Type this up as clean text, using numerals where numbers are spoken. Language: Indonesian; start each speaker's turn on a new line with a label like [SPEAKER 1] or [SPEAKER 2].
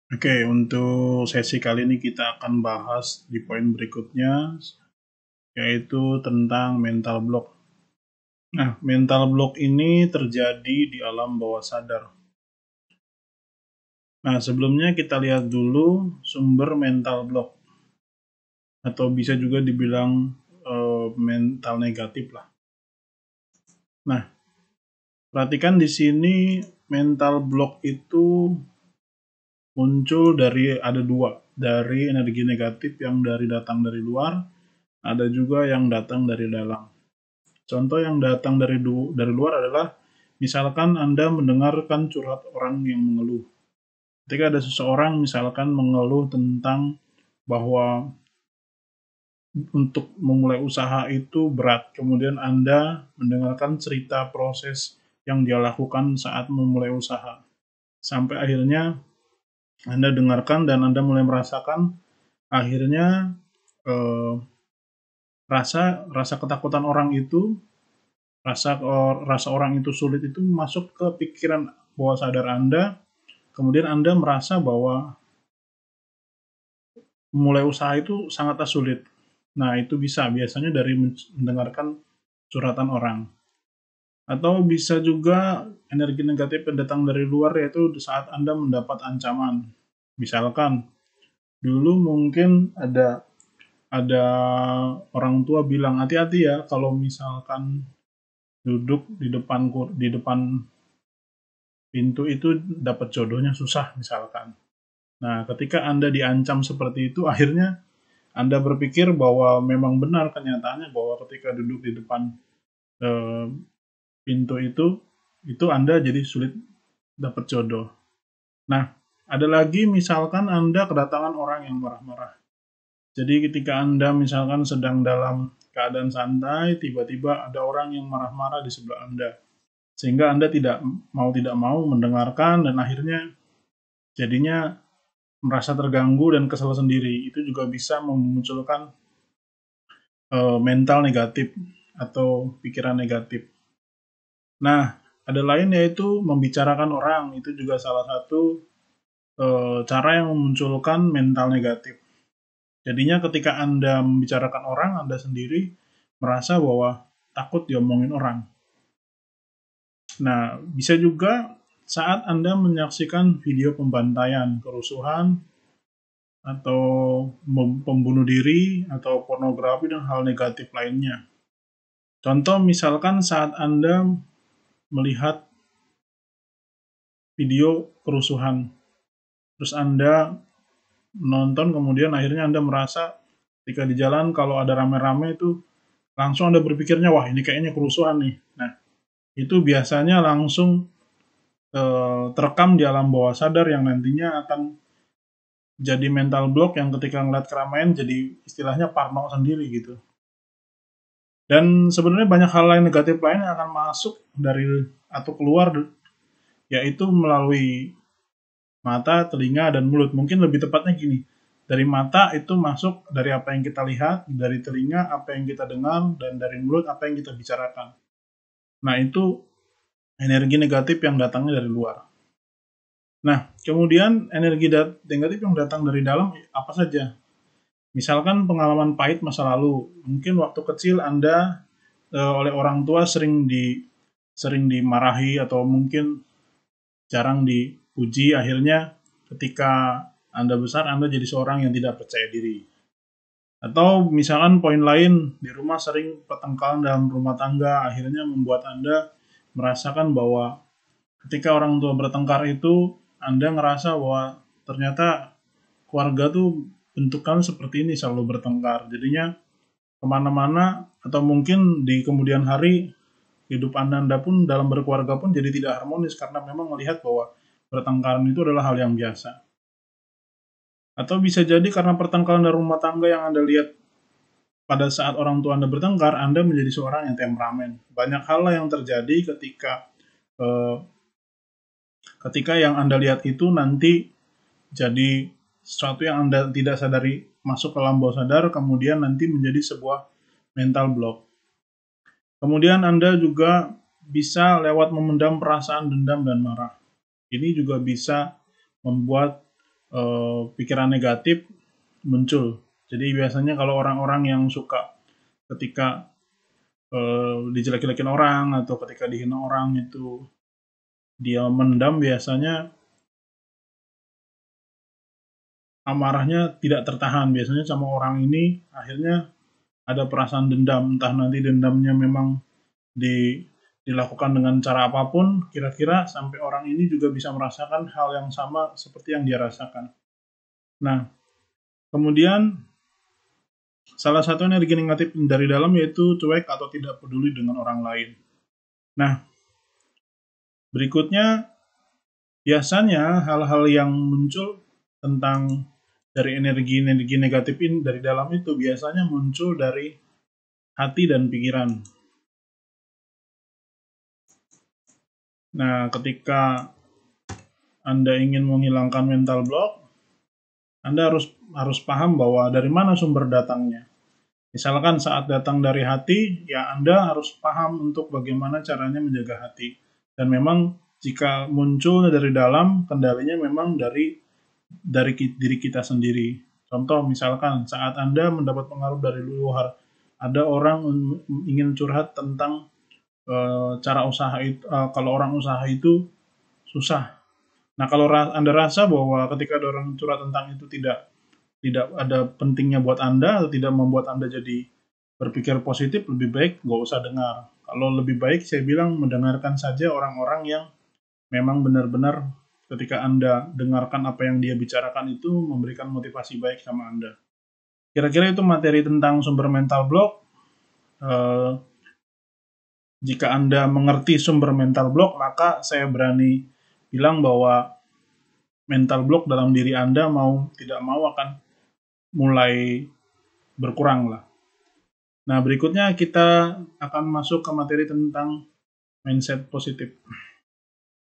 [SPEAKER 1] Oke, untuk sesi kali ini kita akan bahas di poin berikutnya, yaitu tentang mental block. Nah, mental block ini terjadi di alam bawah sadar. Nah, sebelumnya kita lihat dulu sumber mental block, atau bisa juga dibilang mental negatif lah. Nah, perhatikan di sini mental block itu muncul dari ada dua, dari energi negatif yang datang dari luar, ada juga yang datang dari dalam. Contoh yang datang dari luar adalah misalkan Anda mendengarkan curhat orang yang mengeluh. Ketika ada seseorang misalkan mengeluh tentang bahwa untuk memulai usaha itu berat, kemudian Anda mendengarkan cerita proses yang dia lakukan saat memulai usaha. Sampai akhirnya Anda dengarkan dan Anda mulai merasakan akhirnya eh, rasa ketakutan orang itu, rasa orang itu sulit itu masuk ke pikiran bawah sadar Anda, kemudian Anda merasa bahwa memulai usaha itu sangatlah sulit. Nah, itu biasanya dari mendengarkan curhatan orang. Atau bisa juga energi negatif yang datang dari luar, yaitu saat Anda mendapat ancaman. Misalkan dulu mungkin ada orang tua bilang hati-hati ya kalau misalkan duduk di depan pintu itu dapat jodohnya susah misalkan. Nah, ketika Anda diancam seperti itu, akhirnya Anda berpikir bahwa memang benar kenyataannya bahwa ketika duduk di depan eh, pintu itu Anda jadi sulit dapat jodoh. Nah, ada lagi misalkan Anda kedatangan orang yang marah-marah. Jadi ketika Anda misalkan sedang dalam keadaan santai, tiba-tiba ada orang yang marah-marah di sebelah Anda. Sehingga Anda tidak mau mendengarkan dan akhirnya jadinya merasa terganggu dan kesal sendiri. Itu juga bisa memunculkan mental negatif atau pikiran negatif. Nah, ada lain yaitu membicarakan orang. Itu juga salah satu cara yang memunculkan mental negatif. Jadinya ketika Anda membicarakan orang, Anda sendiri merasa bahwa takut diomongin orang. Nah, bisa juga saat Anda menyaksikan video pembantaian, kerusuhan, atau pembunuh diri, atau pornografi, dan hal negatif lainnya. Contoh misalkan saat Anda melihat video kerusuhan, terus Anda menonton kemudian akhirnya Anda merasa ketika di jalan kalau ada rame-rame itu langsung Anda berpikirnya wah ini kayaknya kerusuhan nih. Nah, itu biasanya langsung terekam di alam bawah sadar yang nantinya akan jadi mental block yang ketika ngeliat keramaian jadi istilahnya parno sendiri gitu. Dan sebenarnya banyak hal lain negatif lain yang akan masuk dari atau keluar yaitu melalui mata, telinga, dan mulut. Mungkin lebih tepatnya gini, dari mata itu masuk dari apa yang kita lihat, dari telinga apa yang kita dengar, dan dari mulut apa yang kita bicarakan. Nah, itu energi negatif yang datangnya dari luar. Nah, kemudian energi negatif yang datang dari dalam apa saja? Misalkan pengalaman pahit masa lalu. Mungkin waktu kecil Anda oleh orang tua sering dimarahi atau mungkin jarang dipuji, akhirnya ketika Anda besar Anda jadi seorang yang tidak percaya diri. Atau misalkan poin lain, di rumah sering pertengkaran dalam rumah tangga, akhirnya membuat Anda merasakan bahwa ketika orang tua bertengkar itu Anda ngerasa bahwa ternyata keluarga tuh bentukan seperti ini, selalu bertengkar. Jadinya kemana-mana atau mungkin di kemudian hari hidup Anda pun dalam berkeluarga pun jadi tidak harmonis karena memang melihat bahwa pertengkaran itu adalah hal yang biasa. Atau bisa jadi karena pertengkaran dalam rumah tangga yang Anda lihat pada saat orang tua Anda bertengkar, Anda menjadi seorang yang temperamen. Banyak hal yang terjadi eh, ketika yang Anda lihat itu nanti jadi sesuatu yang Anda tidak sadari masuk ke alam bawah sadar, kemudian nanti menjadi sebuah mental block. Kemudian Anda juga bisa lewat memendam perasaan dendam dan marah. Ini juga bisa membuat pikiran negatif muncul. Jadi biasanya kalau orang-orang yang suka ketika dijelek-jelekin orang atau ketika dihina orang itu dia mendam, biasanya amarahnya tidak tertahan. Biasanya sama orang ini akhirnya ada perasaan dendam, entah nanti dendamnya memang dilakukan dengan cara apapun, kira-kira sampai orang ini juga bisa merasakan hal yang sama seperti yang dia rasakan. Nah, kemudian salah satu energi negatif dari dalam yaitu cuek atau tidak peduli dengan orang lain. Nah, berikutnya biasanya hal-hal yang muncul tentang dari energi-energi negatif ini dari dalam itu biasanya muncul dari hati dan pikiran. Nah, ketika Anda ingin menghilangkan mental block, Anda harus paham bahwa dari mana sumber datangnya. Misalkan saat datang dari hati, ya Anda harus paham untuk bagaimana caranya menjaga hati. Dan memang jika muncul dari dalam, kendalinya memang dari diri kita sendiri. Contoh misalkan saat Anda mendapat pengaruh dari luar, ada orang ingin curhat tentang cara usaha itu, kalau orang usaha itu susah. Nah, kalau Anda rasa bahwa ketika ada orang curhat tentang itu tidak ada pentingnya buat Anda atau tidak membuat Anda jadi berpikir positif, lebih baik nggak usah dengar. Kalau lebih baik saya bilang mendengarkan saja orang-orang yang memang benar-benar ketika Anda dengarkan apa yang dia bicarakan itu memberikan motivasi baik sama Anda. Kira-kira itu materi tentang sumber mental block. Jika Anda mengerti sumber mental block, maka saya berani bilang bahwa mental block dalam diri Anda mau tidak mau akan mulai berkurang lah. Nah, berikutnya kita akan masuk ke materi tentang mindset positif.